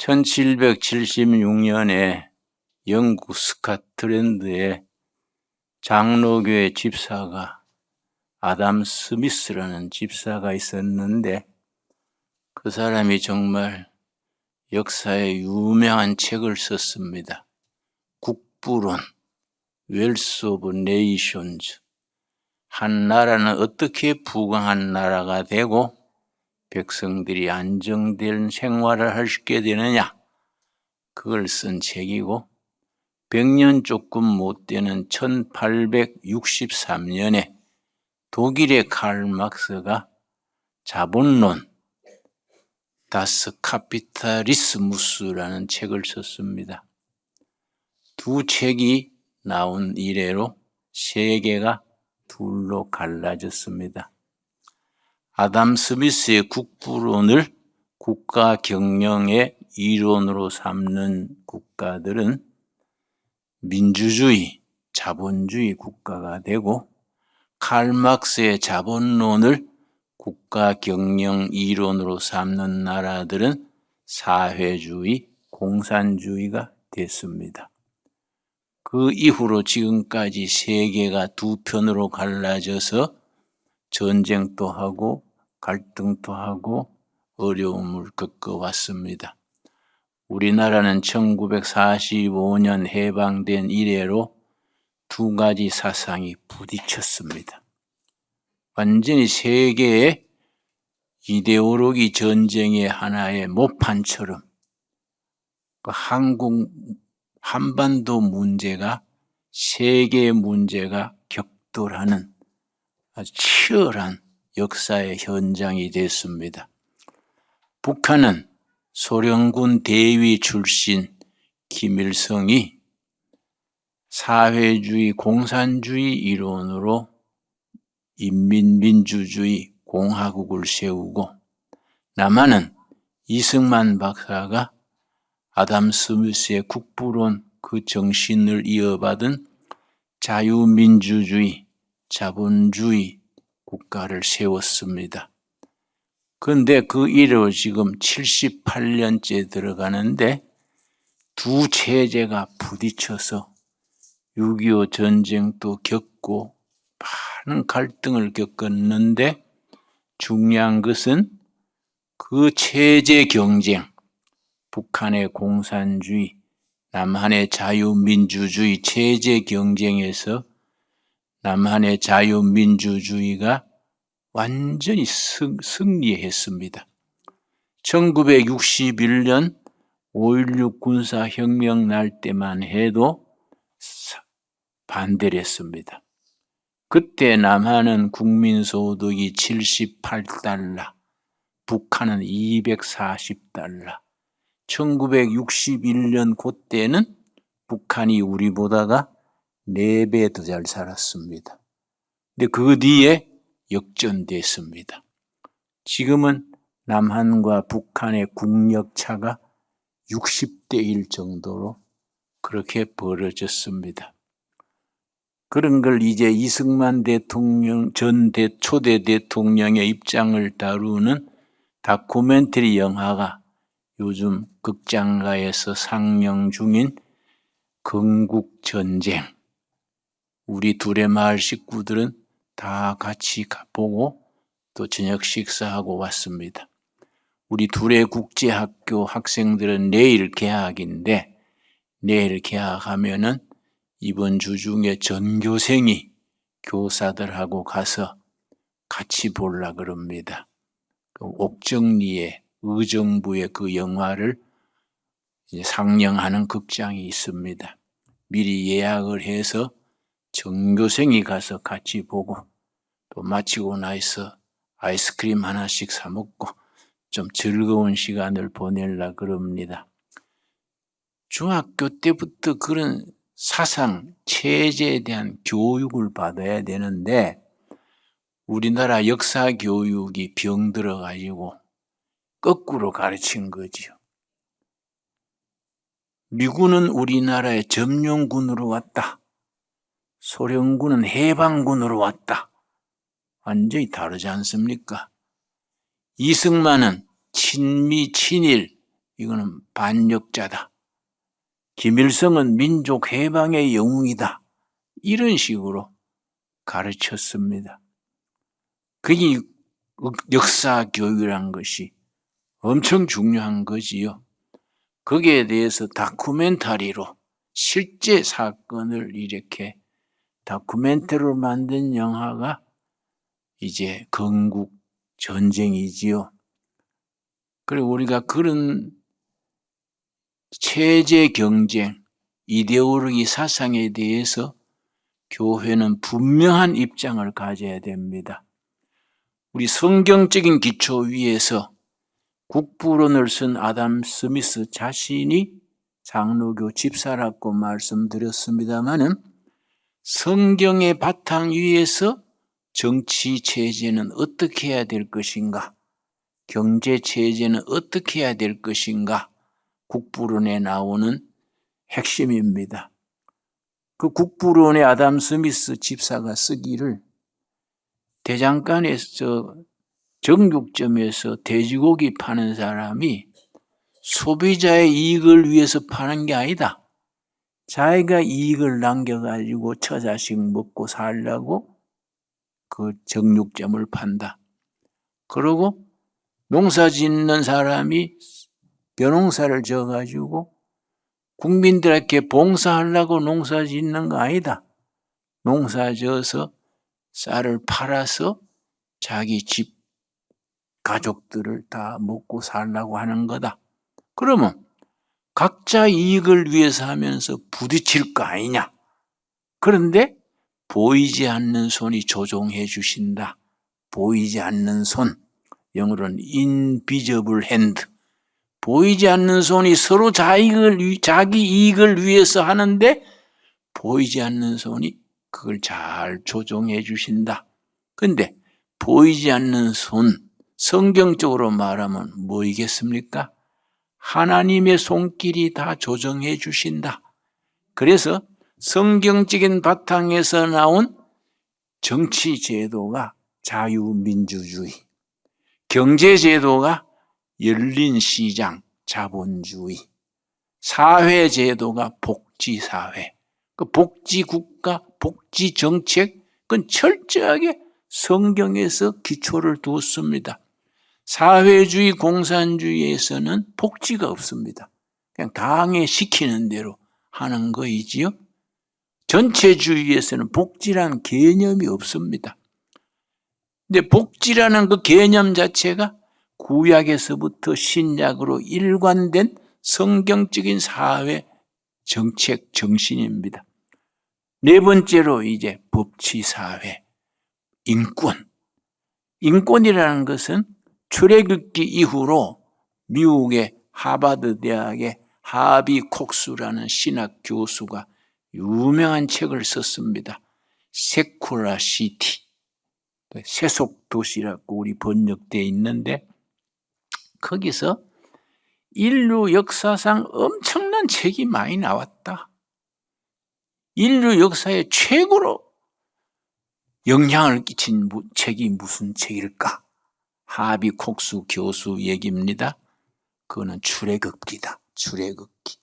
1776년에 영국 스코틀랜드에 장로교회 집사가 아담 스미스라는 집사가 있었는데, 그 사람이 정말 역사에 유명한 책을 썼습니다. 국부론, 웰스 오브 네이션즈. 한 나라는 어떻게 부강한 나라가 되고 백성들이 안정된 생활을 할 수 있게 되느냐, 그걸 쓴 책이고, 100년 조금 못 되는 1863년에 독일의 칼 막스가 자본론, 다스 카피탈리스무스라는 책을 썼습니다. 두 책이 나온 이래로 세계가 둘로 갈라졌습니다. 아담 스미스의 국부론을 국가 경영의 이론으로 삼는 국가들은 민주주의, 자본주의 국가가 되고, 칼 막스의 자본론을 국가 경영 이론으로 삼는 나라들은 사회주의, 공산주의가 됐습니다. 그 이후로 지금까지 세계가 두 편으로 갈라져서 전쟁도 하고 갈등도 하고 어려움을 겪어왔습니다. 우리나라는 1945년 해방된 이래로 두 가지 사상이 부딪혔습니다. 완전히 세계의 이데올로기 전쟁의 하나의 모판처럼 한반도 문제가 세계 문제가 격돌하는 아주 치열한 역사의 현장이 됐습니다. 북한은 소련군 대위 출신 김일성이 사회주의, 공산주의 이론으로 인민민주주의 공화국을 세우고, 남한은 이승만 박사가 아담 스미스의 국부론 그 정신을 이어받은 자유민주주의, 자본주의 국가를 세웠습니다. 그런데 그 이래로 지금 78년째 들어가는데 두 체제가 부딪혀서 6.25 전쟁도 겪고 많은 갈등을 겪었는데, 중요한 것은 그 체제 경쟁, 북한의 공산주의, 남한의 자유민주주의 체제 경쟁에서 남한의 자유민주주의가 완전히 승리했습니다. 1961년 5.16 군사혁명 날 때만 해도 반대를 했습니다. 그때 남한은 국민소득이 78달러, 북한은 240달러. 1961년 그때는 북한이 우리보다가 4배 더 잘 살았습니다. 근데 그 뒤에 역전됐습니다. 지금은 남한과 북한의 국력 차가 60대 1 정도로 그렇게 벌어졌습니다. 그런 걸 이제 이승만 대통령, 초대 대통령의 입장을 다루는 다큐멘터리 영화가 요즘 극장가에서 상영 중인 건국전쟁, 우리 두레마을 식구들은 다 같이 보고 또 저녁 식사하고 왔습니다. 우리 두레국제학교 학생들은 내일 개학인데, 내일 개학하면은 이번 주 중에 전교생이 교사들하고 가서 같이 보려고 그럽니다. 옥정리의 의정부의 그 영화를 이제 상영하는 극장이 있습니다. 미리 예약을 해서 전교생이 가서 같이 보고, 또 마치고 나서 아이스크림 하나씩 사 먹고 좀 즐거운 시간을 보내려고 그럽니다. 중학교 때부터 그런 사상, 체제에 대한 교육을 받아야 되는데, 우리나라 역사 교육이 병들어가지고 거꾸로 가르친 거지요. 미군은 우리나라에 점령군으로 왔다, 소련군은 해방군으로 왔다. 완전히 다르지 않습니까? 이승만은 친미, 친일 이거는 반역자다. 김일성은 민족 해방의 영웅이다. 이런 식으로 가르쳤습니다. 그게 역사 교육이란 것이 엄청 중요한 거지요. 거기에 대해서 다큐멘터리로 실제 사건을 이렇게 다큐멘터리로 만든 영화가 이제 건국 전쟁이지요. 그리고 우리가 그런 체제 경쟁, 이데올로기 사상에 대해서 교회는 분명한 입장을 가져야 됩니다. 우리 성경적인 기초 위에서 국부론을 쓴 아담 스미스 자신이 장로교 집사라고 말씀드렸습니다마는 성경의 바탕 위에서 정치 체제는 어떻게 해야 될 것인가, 경제 체제는 어떻게 해야 될 것인가, 국부론에 나오는 핵심입니다. 그 국부론의 아담 스미스 집사가 쓰기를 대장간에서 정육점에서 돼지고기 파는 사람이 소비자의 이익을 위해서 파는 게 아니다. 자기가 이익을 남겨가지고 처자식 먹고 살려고 그 정육점을 판다. 그러고 농사 짓는 사람이 벼농사를 져가지고 국민들에게 봉사하려고 농사 짓는 거 아니다. 농사 져서 쌀을 팔아서 자기 집 가족들을 다 먹고 살려고 하는 거다. 그러면 각자 이익을 위해서 하면서 부딪힐 거 아니냐. 그런데 보이지 않는 손이 조종해 주신다. 보이지 않는 손, 영어로는 invisible hand. 보이지 않는 손이 서로 자기 이익을 위해서 하는데 보이지 않는 손이 그걸 잘 조종해 주신다. 근데 보이지 않는 손, 성경적으로 말하면 뭐이겠습니까? 하나님의 손길이 다 조정해 주신다. 그래서 성경적인 바탕에서 나온 정치 제도가 자유민주주의, 경제 제도가 열린 시장, 자본주의, 사회 제도가 복지사회, 그 복지국가, 복지정책, 그건 철저하게 성경에서 기초를 두었습니다. 사회주의, 공산주의에서는 복지가 없습니다. 그냥 당해시키는 대로 하는 거이지요. 전체주의에서는 복지라는 개념이 없습니다. 근데 복지라는 그 개념 자체가 구약에서부터 신약으로 일관된 성경적인 사회 정책 정신입니다. 네 번째로 이제 법치사회, 인권. 인권이라는 것은 출애굽기 이후로 미국의 하버드 대학의 하비 콕스라는 신학 교수가 유명한 책을 썼습니다. 세쿠라 시티, 세속 도시라고 우리 번역되어 있는데 거기서 인류 역사상 엄청난 책이 많이 나왔다. 인류 역사에 최고로 영향을 끼친 책이 무슨 책일까? 하비 콕스 교수 얘기입니다. 그거는 출애굽기다. 출애굽기.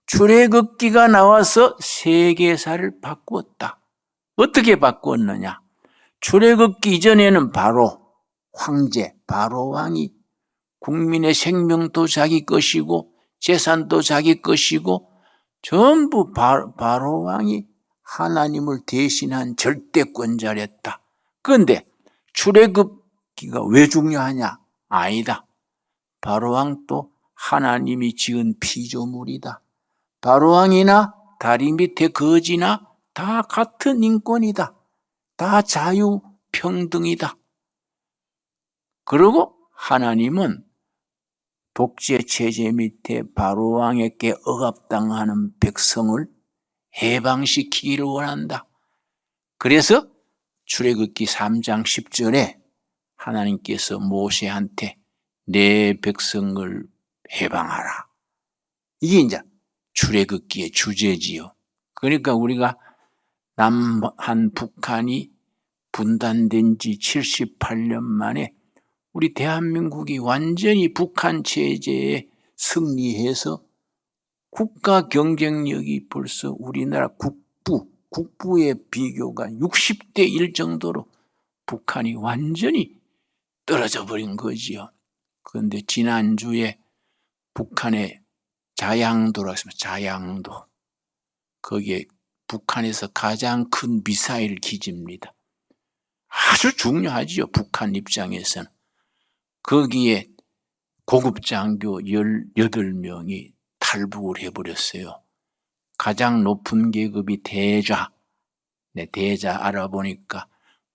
출애굽기가 나와서 세계사를 바꾸었다. 어떻게 바꾸었느냐? 출애굽기 이전에는 바로 황제, 바로 왕이 국민의 생명도 자기 것이고 재산도 자기 것이고 전부 바로 왕이 하나님을 대신한 절대권자랬다. 그런데 출애굽기가 왜 중요하냐? 아니다. 바로왕 또 하나님이 지은 피조물이다. 바로왕이나 다리 밑에 거지나 다 같은 인권이다. 다 자유평등이다. 그리고 하나님은 독재체제 밑에 바로왕에게 억압당하는 백성을 해방시키기를 원한다. 그래서 출애굽기 3장 10절에 하나님께서 모세한테 내 백성을 해방하라. 이게 이제 출애굽기의 주제지요. 그러니까 우리가 남한 북한이 분단된 지 78년 만에 우리 대한민국이 완전히 북한 체제에 승리해서 국가 경쟁력이 벌써 우리나라 국부의 비교가 60대 1 정도로 북한이 완전히 떨어져 버린 거지요. 그런데 지난주에 북한의 자양도라고 했습니다. 자양도. 거기에 북한에서 가장 큰 미사일 기지입니다. 아주 중요하지요. 북한 입장에서는. 거기에 고급 장교 18명이 탈북을 해버렸어요. 가장 높은 계급이 대좌. 대좌 알아보니까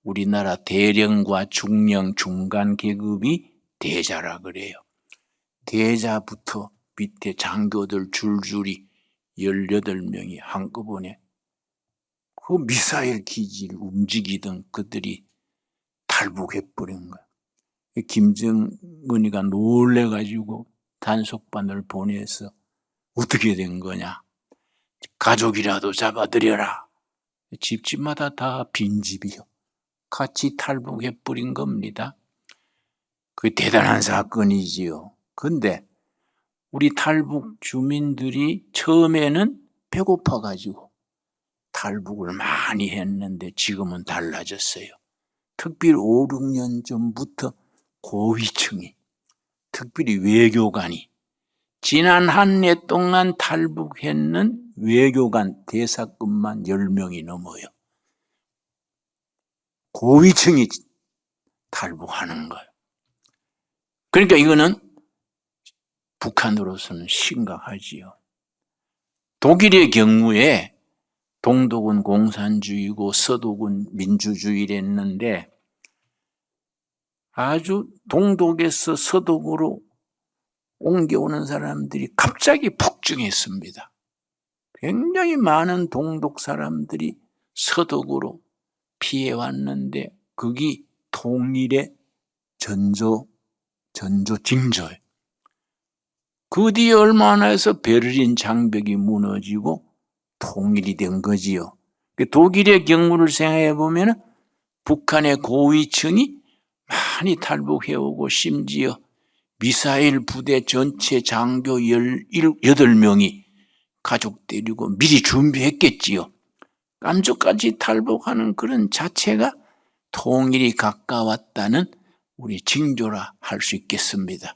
우리나라 대령과 중령 중간 계급이 대좌라 그래요. 대좌부터 밑에 장교들 줄줄이 18명이 한꺼번에 그 미사일 기지를 움직이던 그들이 탈북해버린 거야. 김정은이가 놀래가지고 단속반을 보내서 어떻게 된 거냐. 가족이라도 잡아들여라. 집집마다 다 빈집이요. 같이 탈북해버린 겁니다. 그 대단한 사건이지요. 근데 우리 탈북 주민들이 처음에는 배고파가지고 탈북을 많이 했는데 지금은 달라졌어요. 특별히 5, 6년 전부터 고위층이, 특별히 외교관이 지난 한 해 동안 탈북했는 외교관 대사급만 10명이 넘어요. 고위층이 탈북하는 거예요. 그러니까 이거는 북한으로서는 심각하지요. 독일의 경우에 동독은 공산주의고 서독은 민주주의랬는데 아주 동독에서 서독으로 옮겨오는 사람들이 갑자기 폭증했습니다. 굉장히 많은 동독 사람들이 서독으로 피해왔는데 그게 통일의 징조예요. 그 뒤에 얼마 안 해서 베를린 장벽이 무너지고 통일이 된 거지요. 독일의 경우를 생각해 보면 북한의 고위층이 많이 탈북해오고 심지어 미사일 부대 전체 장교 18명이 가족 데리고 미리 준비했겠지요. 깜짝까지 탈북하는 그런 자체가 통일이 가까웠다는 우리 징조라 할 수 있겠습니다.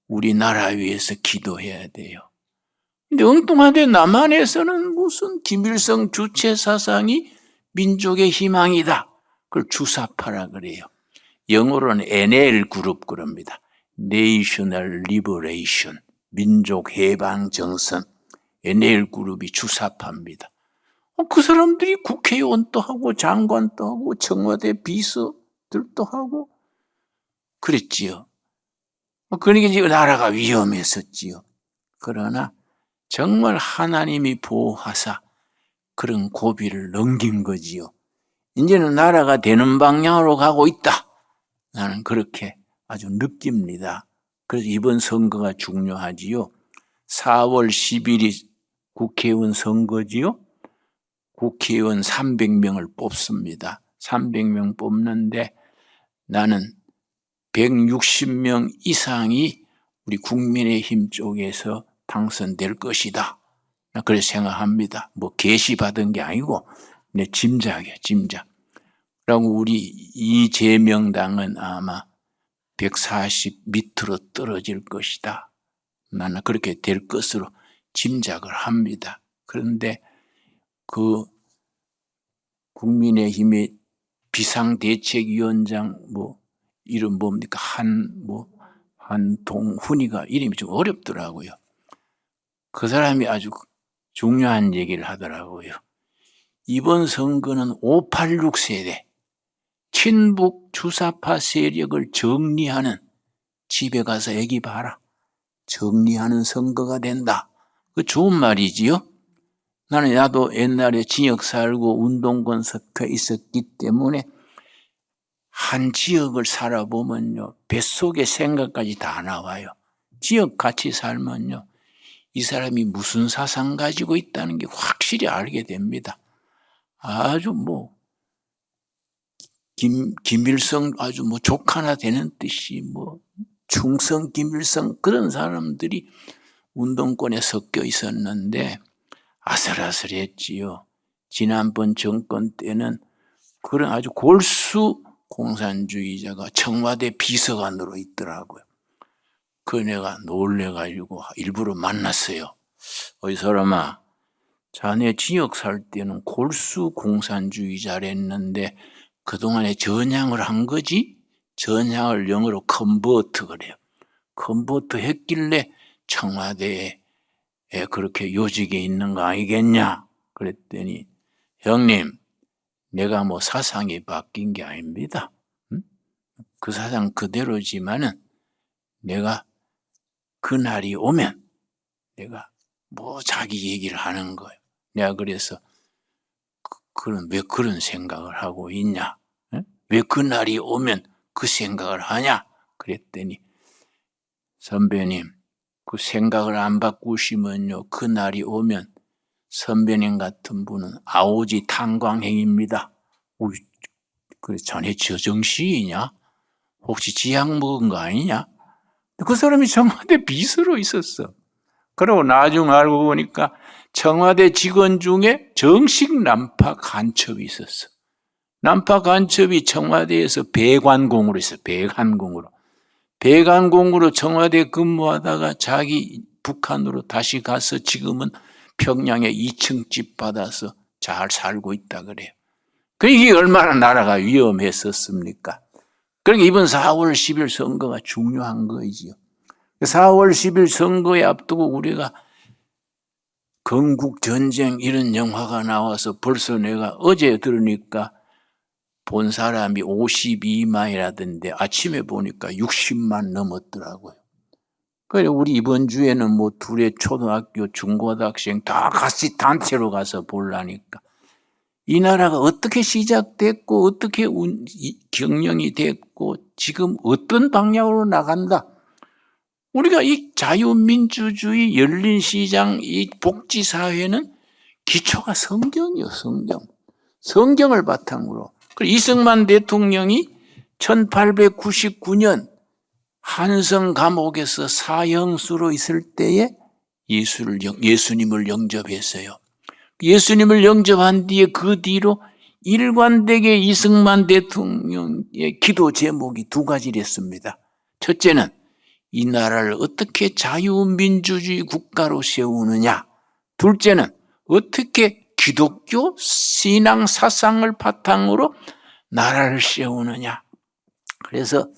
우리나라 위해서 기도해야 돼요. 근데 엉뚱한데 남한에서는 무슨 김일성 주체 사상이 민족의 희망이다. 그걸 주사파라 그래요. 영어로는 NL 그룹 그럽니다. National Liberation, 민족 해방 정선. NL 그룹이 주사파입니다. 그 사람들이 국회의원도 하고 장관도 하고 청와대 비서들도 하고 그랬지요. 그러니까 지금 나라가 위험했었지요. 그러나 정말 하나님이 보호하사 그런 고비를 넘긴 거지요. 이제는 나라가 되는 방향으로 가고 있다. 나는 그렇게 아주 느낍니다. 그래서 이번 선거가 중요하지요. 4월 10일이 국회의원 선거지요. 국회의원 300명을 뽑습니다. 300명 뽑는데 나는 160명 이상이 우리 국민의힘 쪽에서 당선될 것이다. 그렇게 생각합니다. 뭐 계시받은 게 아니고 내 짐작이에요. 짐작. 그리고 우리 이재명당은 아마 140 밑으로 떨어질 것이다. 나는 그렇게 될 것으로 짐작을 합니다. 그런데 그 국민의힘의 비상대책위원장 이름 뭡니까? 한동훈이가 이름이 좀 어렵더라고요. 그 사람이 아주 중요한 얘기를 하더라고요. 이번 선거는 586 세대, 친북 주사파 세력을 정리하는, 집에 가서 애기 봐라, 정리하는 선거가 된다. 그 좋은 말이지요. 나도 옛날에 지역 살고 운동권 섞여 있었기 때문에 한 지역을 살아보면요, 뱃속의 생각까지 다 나와요. 지역 같이 살면요, 이 사람이 무슨 사상 가지고 있다는 게 확실히 알게 됩니다. 아주 김일성 아주 조카나 되는 듯이 충성, 김일성 그런 사람들이 운동권에 섞여 있었는데 아슬아슬했지요. 지난번 정권 때는 그런 아주 골수 공산주의자가 청와대 비서관으로 있더라고요. 그 내가 놀래가지고 일부러 만났어요. 어이 사람아, 자네 지역 살 때는 골수 공산주의자랬는데 그동안에 전향을 한 거지? 전향을 영어로 컨버트 그래요. 컨버트 했길래 청와대에 그렇게 요직에 있는 거 아니겠냐? 그랬더니 형님, 내가 뭐 사상이 바뀐 게 아닙니다. 그 사상 그대로지만은 내가 그날이 오면 내가 뭐 자기 얘기를 하는 거예요. 내가 그래서 왜 그런 생각을 하고 있냐? 왜 그날이 오면 그 생각을 하냐? 그랬더니 선배님, 그 생각을 안 바꾸시면요, 그날이 오면 선배님 같은 분은 아오지 탄광행입니다. 그래, 자네 저정시이냐? 혹시 지약 먹은 거 아니냐? 그 사람이 청와대 비서로 있었어. 그리고 나중 알고 보니까 청와대 직원 중에 정식 난파 간첩이 있었어. 난파 간첩이 청와대에서 배관공으로 있어. 배관공으로 청와대 근무하다가 자기 북한으로 다시 가서 지금은 평양에 2층 집 받아서 잘 살고 있다 그래요. 이게 얼마나 나라가 위험했었습니까? 그러니까 이번 4월 10일 선거가 중요한 거이지요. 4월 10일 선거에 앞두고 우리가 건국전쟁 이런 영화가 나와서 벌써 내가 어제 들으니까 본 사람이 52만이라던데 아침에 보니까 60만 넘었더라고요. 그래 우리 이번 주에는 뭐 둘의 초등학교, 중고등학생 다 같이 단체로 가서 보려니까 이 나라가 어떻게 시작됐고 어떻게 경영이 됐고 지금 어떤 방향으로 나간다. 우리가 이 자유민주주의, 열린시장, 이 복지사회는 기초가 성경이요, 성경. 성경을 바탕으로. 그리고 이승만 대통령이 1899년 한성 감옥에서 사형수로 있을 때에 예수님을 영접했어요. 예수님을 영접한 뒤에 그 뒤로 일관되게 이승만 대통령의 기도 제목이 두 가지랬습니다. 첫째는 이 나라를 어떻게 자유민주주의 국가로 세우느냐. 둘째는 어떻게 기독교 신앙 사상을 바탕으로 나라를 세우느냐. 그래서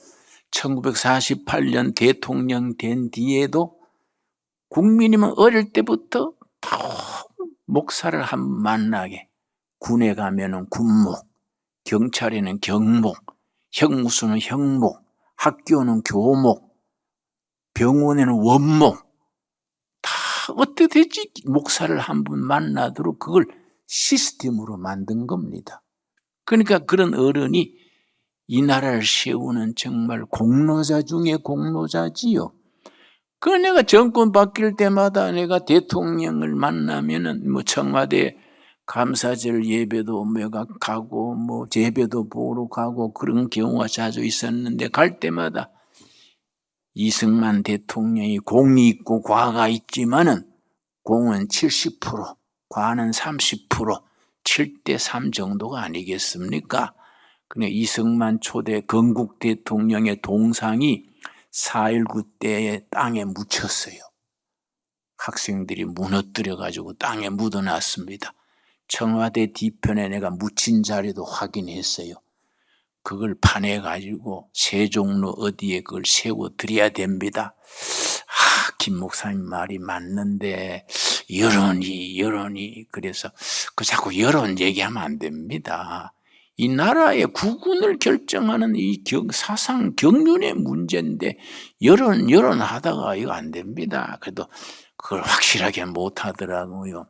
1948년 대통령 된 뒤에도 국민이면 어릴 때부터 목사를 한번 만나게. 군에 가면은 군목, 경찰에는 경목, 형무소는 형목, 학교는 교목, 병원에는 원목, 다 어떻게 되지? 목사를 한 분 만나도록 그걸 시스템으로 만든 겁니다. 그러니까 그런 어른이 이 나라를 세우는 정말 공로자 중에 공로자지요. 그 내가 정권 바뀔 때마다 내가 대통령을 만나면은 뭐 청와대 감사절 예배도 내가 가고 뭐 제배도 보러 가고 그런 경우가 자주 있었는데 갈 때마다 이승만 대통령이 공이 있고 과가 있지만은 공은 70%, 과는 30%, 7대3 정도가 아니겠습니까? 근데 이승만 초대 건국 대통령의 동상이 4.19 때에 땅에 묻혔어요. 학생들이 무너뜨려가지고 땅에 묻어놨습니다. 청와대 뒤편에 내가 묻힌 자리도 확인했어요. 그걸 파내가지고 세종로 어디에 그걸 세워드려야 됩니다. 김 목사님 말이 맞는데 여론이 그래서 자꾸 여론 얘기하면 안 됩니다. 이 나라의 국운을 결정하는 이 사상 경륜의 문제인데 여론 하다가 이거 안 됩니다. 그래도 그걸 확실하게 못 하더라고요.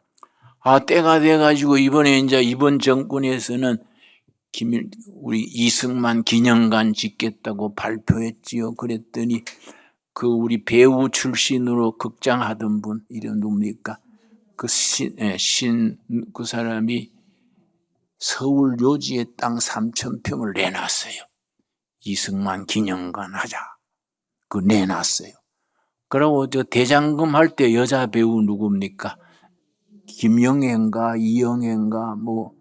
때가 돼가지고 이번 정권에서는 우리 이승만 기념관 짓겠다고 발표했지요. 그랬더니 그 우리 배우 출신으로 극장 하던 분 이름 누굽니까? 그 사람이 서울 요지에 땅 3,000평을 내놨어요. 이승만 기념관 하자. 그 내놨어요. 그러고 저 대장금 할 때 여자 배우 누굽니까? 김영애인가 이영애인가 뭐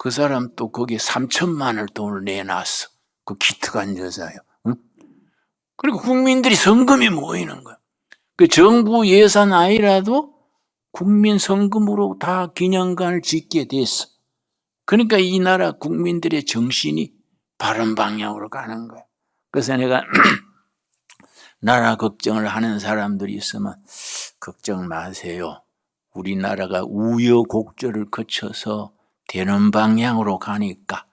그 사람 또 거기에 3천만 원을 돈을 내놨어. 그 기특한 여자요. 응? 그리고 국민들이 성금이 모이는 거야. 그 정부 예산 아니라도 국민 성금으로 다 기념관을 짓게 됐어. 그러니까 이 나라 국민들의 정신이 바른 방향으로 가는 거야. 그래서 내가 나라 걱정을 하는 사람들이 있으면 걱정 마세요. 우리나라가 우여곡절을 거쳐서 되는 방향으로 가니까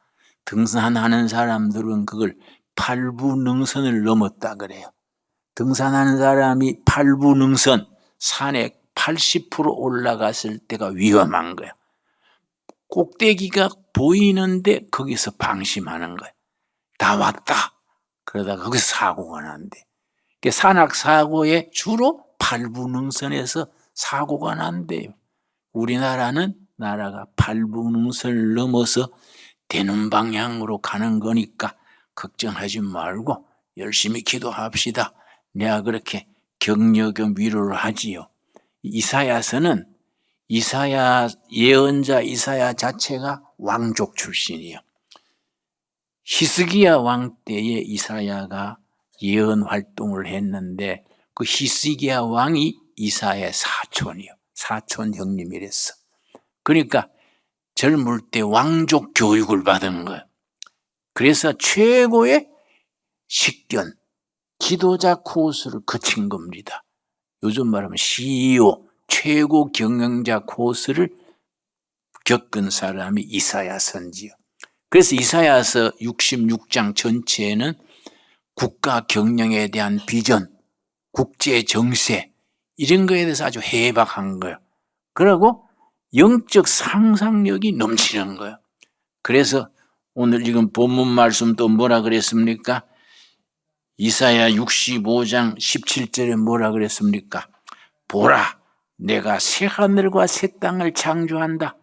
등산하는 사람들은 그걸 팔부능선을 넘었다 그래요. 등산하는 사람이 팔부능선, 산에 80% 올라갔을 때가 위험한 거야. 꼭대기가 보이는데 거기서 방심하는 거야. 다 왔다. 그러다가 거기서 사고가 난대. 산악사고에 주로 팔부능선에서 사고가 난대요. 우리나라는 나라가 팔부능선을 넘어서 되는 방향으로 가는 거니까 걱정하지 말고 열심히 기도합시다. 내가 그렇게 격려겸 위로를 하지요. 이사야서는 예언자 이사야 자체가 왕족 출신이요. 히스기야 왕 때에 이사야가 예언 활동을 했는데 그 히스기야 왕이 이사야의 사촌이요. 사촌 형님이랬어. 그러니까 젊을 때 왕족 교육을 받은 거예요. 그래서 최고의 식견, 지도자 코스를 거친 겁니다. 요즘 말하면 CEO, 최고 경영자 코스를 겪은 사람이 이사야 선지요. 그래서 이사야서 66장 전체에는 국가 경영에 대한 비전, 국제 정세 이런 거에 대해서 아주 해박한 거예요. 그리고 영적 상상력이 넘치는 거예요. 그래서 오늘 지금 본문 말씀도 뭐라 그랬습니까? 이사야 65장 17절에 뭐라 그랬습니까? 보라, 내가 새 하늘과 새 땅을 창조한다.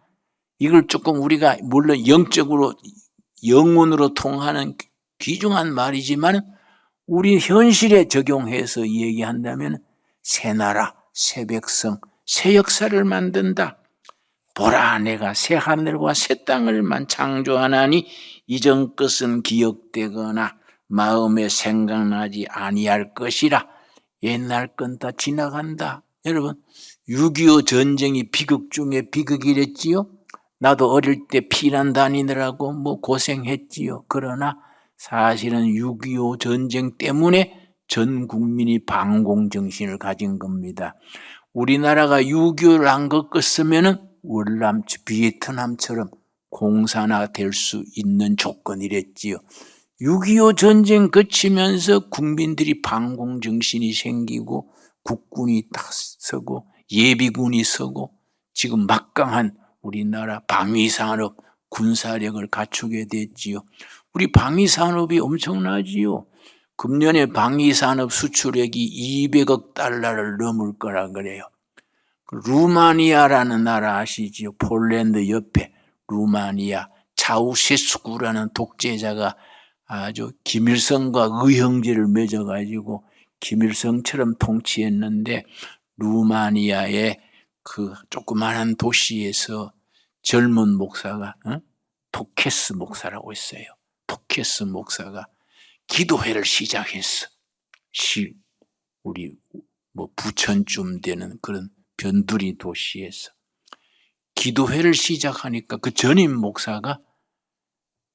이걸 조금 우리가 물론 영적으로 영혼으로 통하는 귀중한 말이지만 우리 현실에 적용해서 얘기한다면 새 나라, 새 백성, 새 역사를 만든다. 보라, 내가 새 하늘과 새 땅을만 창조하나니 이전 것은 기억되거나 마음에 생각나지 아니할 것이라. 옛날 건 다 지나간다. 여러분, 6.25 전쟁이 비극 중에 비극이랬지요. 나도 어릴 때 피난 다니느라고 뭐 고생했지요. 그러나 사실은 6.25 전쟁 때문에 전 국민이 반공정신을 가진 겁니다. 우리나라가 6.25를 안 겪었으면 월남, 비에트남처럼 공산화될 수 있는 조건이랬지요. 6.25 전쟁 거치면서 국민들이 반공정신이 생기고 국군이 딱 서고 예비군이 서고 지금 막강한 우리나라 방위산업, 군사력을 갖추게 됐지요. 우리 방위산업이 엄청나지요. 금년에 방위산업 수출액이 200억 달러를 넘을 거라 그래요. 루마니아라는 나라 아시지요? 폴란드 옆에 루마니아 차우셰스쿠라는 독재자가 아주 김일성과 의형제를 맺어가지고 김일성처럼 통치했는데 루마니아의 그 조그마한 도시에서 젊은 목사가 토케스 목사라고 있어요. 토케스 목사가 기도회를 시작했어. 우리 뭐 부천쯤 되는 그런 변두리 도시에서 기도회를 시작하니까 그 전임 목사가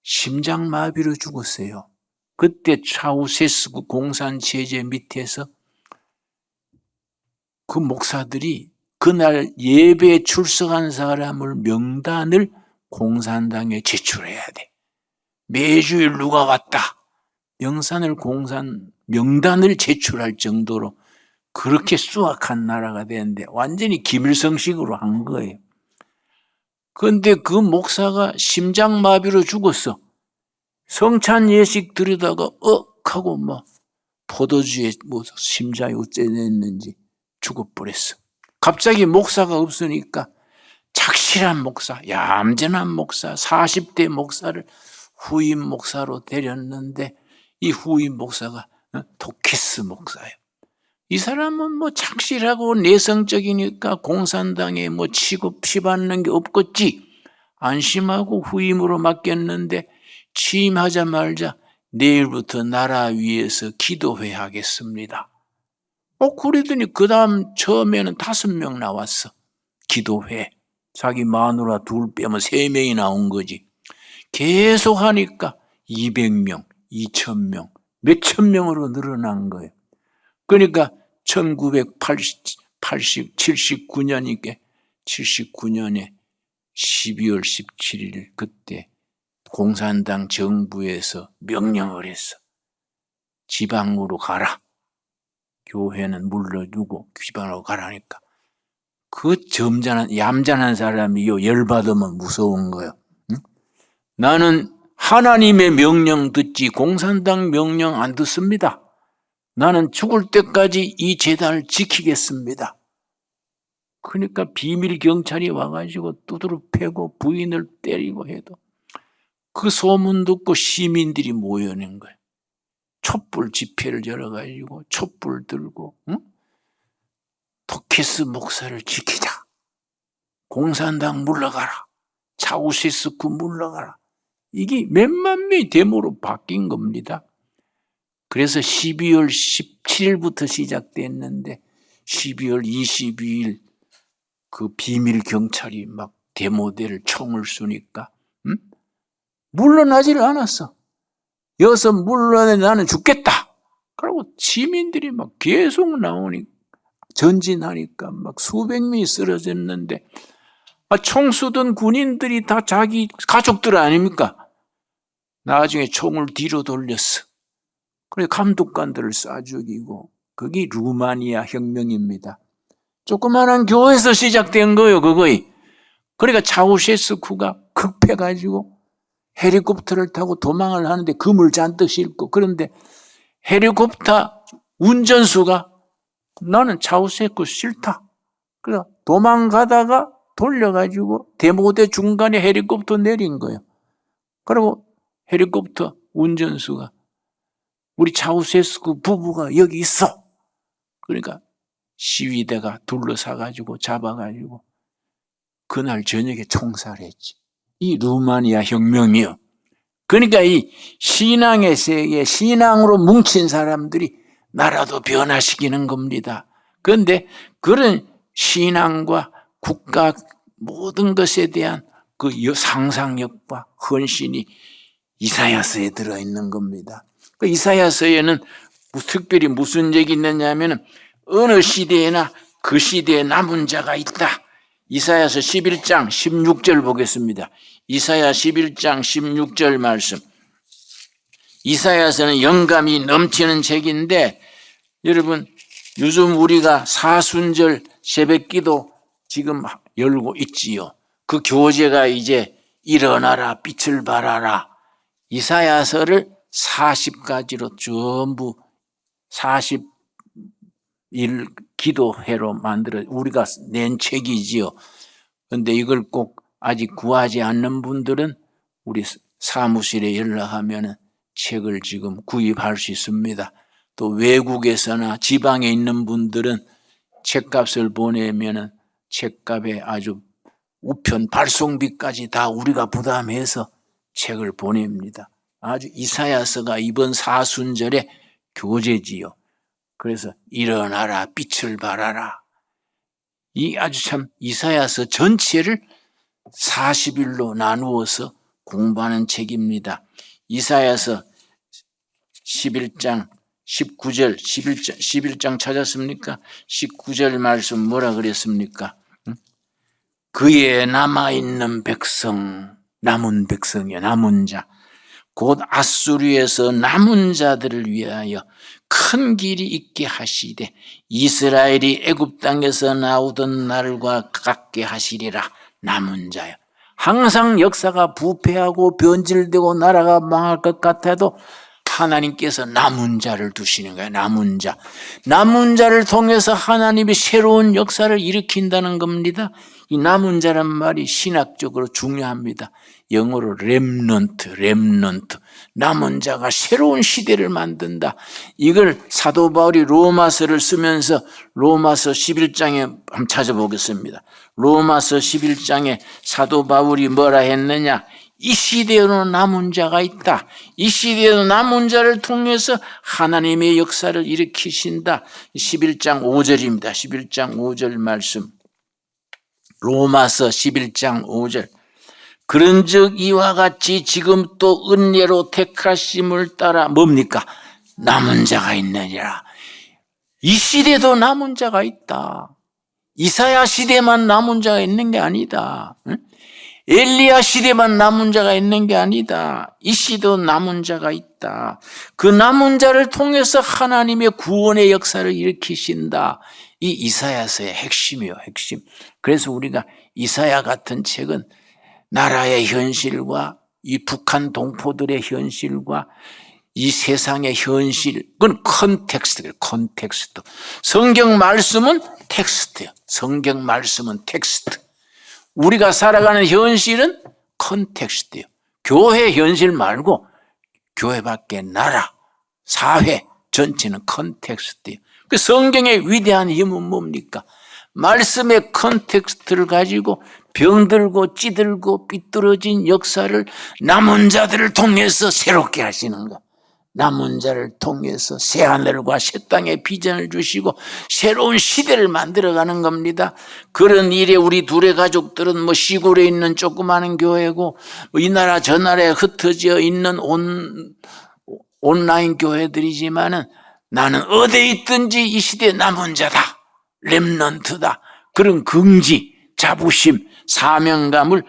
심장마비로 죽었어요. 그때 차우세스쿠 공산 체제 밑에서 그 목사들이 그날 예배에 출석한 사람을 명단을 공산당에 제출해야 돼. 매주일 누가 왔다. 명단을 제출할 정도로 그렇게 수악한 나라가 되는데 완전히 김일성식으로 한 거예요. 그런데 그 목사가 심장마비로 죽었어. 성찬 예식 들여다가 하고 막 포도주에 뭐 심장이 어쩌냈는지 죽어버렸어. 갑자기 목사가 없으니까 착실한 목사, 얌전한 목사, 40대 목사를 후임 목사로 데렸는데 이 후임 목사가 토키스 목사예요. 이 사람은 뭐 착실하고 내성적이니까 공산당에 뭐 취급받는 게 없겠지. 안심하고 후임으로 맡겼는데 취임하자마자 내일부터 나라 위해서 기도회 하겠습니다. 그러더니 그 다음 처음에는 5명 나왔어. 기도회. 자기 마누라 2 빼면 3명이 나온 거지. 계속 하니까 200명, 2000명, 몇천 명으로 늘어난 거예요. 그러니까 1979년이니까 79년에 12월 17일 그때 공산당 정부에서 명령을 했어. 지방으로 가라. 교회는 물러주고 지방으로 가라니까. 그 얌전한 사람이요, 열받으면 무서운 거예요. 응? 나는 하나님의 명령 듣지 공산당 명령 안 듣습니다. 나는 죽을 때까지 이 재단을 지키겠습니다. 그러니까 비밀 경찰이 와가지고 두드러 패고 부인을 때리고 해도 그 소문 듣고 시민들이 모여낸 거예요. 촛불 집회를 열어가지고 촛불 들고, 응? 토키스 목사를 지키자. 공산당 물러가라. 차우셰스쿠 물러가라. 이게 몇만 명이 데모로 바뀐 겁니다. 그래서 12월 17일부터 시작됐는데 12월 22일 그 비밀 경찰이 막 데모대를 총을 쏘니까 물러나지를 않았어. 여기서 물러내 나는 죽겠다. 그러고 시민들이 막 계속 나오니 전진하니까 막 수백 명이 쓰러졌는데 총 쏘던 군인들이 다 자기 가족들 아닙니까? 나중에 총을 뒤로 돌렸어. 그래 감독관들을 쏴 죽이고 그게 루마니아 혁명입니다. 조그마한 교회에서 시작된 거예요, 그거이. 그러니까 차우셰스쿠가 급해가지고 헬리콥터를 타고 도망을 하는데 금을 잔뜩 싣고, 그런데 헬리콥터 운전수가 나는 차우셰스쿠 싫다. 그래서 도망가다가 돌려가지고 데모대 중간에 헬리콥터 내린 거예요. 그리고 헬리콥터 운전수가 우리 차우셰스쿠 부부가 여기 있어. 그러니까 시위대가 둘러싸가지고 잡아가지고 그날 저녁에 총살했지. 이 루마니아 혁명이요. 그러니까 이 신앙의 세계, 신앙으로 뭉친 사람들이 나라도 변화시키는 겁니다. 그런데 그런 신앙과 국가 모든 것에 대한 그 상상력과 헌신이 이사야서에 들어있는 겁니다. 그 이사야서에는 특별히 무슨 얘기 있느냐면 어느 시대에나 그 시대에 남은 자가 있다. 이사야서 11장 16절 보겠습니다. 이사야 11장 16절 말씀. 이사야서는 영감이 넘치는 책인데 여러분 요즘 우리가 사순절 새벽기도 지금 열고 있지요. 그 교재가 이제 일어나라 빛을 발하라. 이사야서를 40가지로 전부 40일 기도회로 만들어 우리가 낸 책이지요. 그런데 이걸 꼭 아직 구하지 않는 분들은 우리 사무실에 연락하면 책을 지금 구입할 수 있습니다. 또 외국에서나 지방에 있는 분들은 책값을 보내면 책값에 아주 우편 발송비까지 다 우리가 부담해서 책을 보냅니다. 아주 이사야서가 이번 사순절의 교재지요. 그래서 일어나라 빛을 발하라. 이 아주 참 이사야서 전체를 40일로 나누어서 공부하는 책입니다. 이사야서 11장 19절 11장 찾았습니까? 19절 말씀 뭐라 그랬습니까? 그의 남아있는 백성, 남은 백성이요, 남은 자, 곧 아수르에서 남은 자들을 위하여 큰 길이 있게 하시되 이스라엘이 애굽 땅에서 나오던 날과 같게 하시리라. 남은 자요. 항상 역사가 부패하고 변질되고 나라가 망할 것 같아도 하나님께서 남은 자를 두시는 거예요. 남은 자. 남은 자를 통해서 하나님이 새로운 역사를 일으킨다는 겁니다. 이 남은 자란 말이 신학적으로 중요합니다. 영어로 렘넌트. 남은 자가 새로운 시대를 만든다. 이걸 사도 바울이 로마서를 쓰면서 로마서 11장에 한번 찾아보겠습니다. 로마서 11장에 사도 바울이 뭐라 했느냐? 이 시대에도 남은 자가 있다. 이 시대에도 남은 자를 통해서 하나님의 역사를 일으키신다. 11장 5절입니다. 11장 5절 말씀. 로마서 11장 5절. 그런즉 이와 같이 지금 또 은혜로 택하심을 따라 뭡니까? 남은 자가 있느니라. 이 시대도 남은 자가 있다. 이사야 시대만 남은 자가 있는 게 아니다. 엘리야 시대만 남은 자가 있는 게 아니다. 이 시대도 남은 자가 있다. 그 남은 자를 통해서 하나님의 구원의 역사를 일으키신다. 이 이사야서의 핵심이요, 핵심. 그래서 우리가 이사야 같은 책은 나라의 현실과 이 북한 동포들의 현실과 이 세상의 현실, 그건 컨텍스트예요. 컨텍스트. 성경 말씀은 텍스트예요. 성경 말씀은 텍스트. 우리가 살아가는 현실은 컨텍스트예요. 교회 현실 말고 교회 밖의 나라, 사회 전체는 컨텍스트예요. 그 성경의 위대한 힘은 뭡니까? 말씀의 컨텍스트를 가지고 병들고 찌들고 삐뚤어진 역사를 남은 자들을 통해서 새롭게 하시는 것. 남은 자를 통해서 새하늘과 새 땅의 비전을 주시고 새로운 시대를 만들어가는 겁니다. 그런 일에 우리 둘의 가족들은 뭐 시골에 있는 조그마한 교회고 이 나라 저 나라에 흩어져 있는 온라인 교회들이지만은 나는 어디에 있든지 이 시대의 남은 자다. 렘넌트다. 그런 긍지, 자부심, 사명감을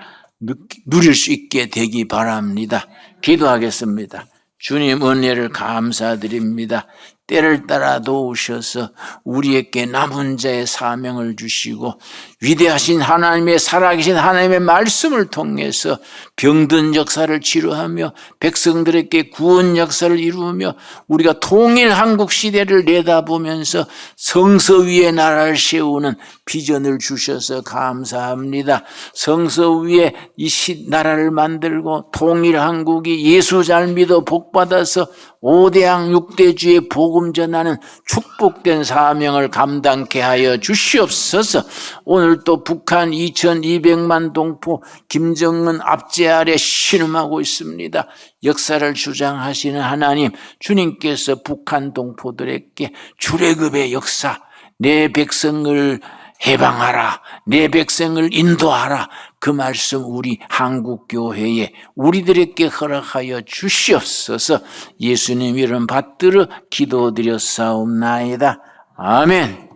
누릴 수 있게 되기 바랍니다. 기도하겠습니다. 주님 은혜를 감사드립니다. 때를 따라 도우셔서 우리에게 남은 자의 사명을 주시고 위대하신 하나님의 살아계신 하나님의 말씀을 통해서 병든 역사를 치료하며 백성들에게 구원 역사를 이루며 우리가 통일 한국 시대를 내다보면서 성서 위에 나라를 세우는 비전을 주셔서 감사합니다. 성서 위에 이 나라를 만들고 통일 한국이 예수 잘 믿어 복받아서 5대양 6대주의 복음 전하는 축복된 사명을 감당케 하여 주시옵소서. 오늘 또 북한 2200만 동포 김정은 압제 아래 신음하고 있습니다. 역사를 주장하시는 하나님, 주님께서 북한 동포들에게 출애굽의 역사, 내 백성을 해방하라, 내 백성을 인도하라, 그 말씀 우리 한국교회에 우리들에게 허락하여 주시옵소서. 예수님 이름 받들어 기도드렸사옵나이다. 아멘.